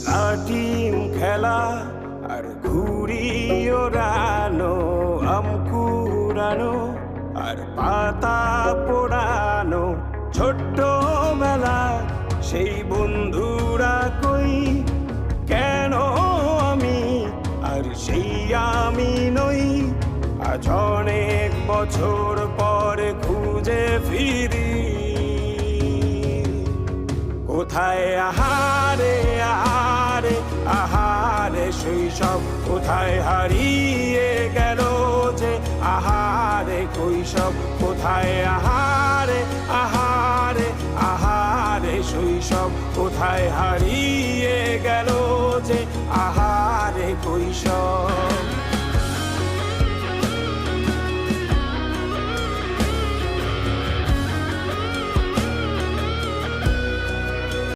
লাটিম খেলা আর ঘুড়ি ওড়ানো, আম কুড়ানো আর পাতা পোড়ানো, ছোট্টবেলা সেই বন্ধুরা কই, কেন আমি আর সেই আমি নই। আজ অনেক বছর পরে খুঁজে ফিরি, কোথায় আহারে আহারে আহারে শৈশব, কোথায় হারিয়ে গেল যে আহারে কৈশব, কোথায় আহারে আহারে আহারে শৈশব, কোথায় হারিয়ে গেল যে আহারে কৈশব।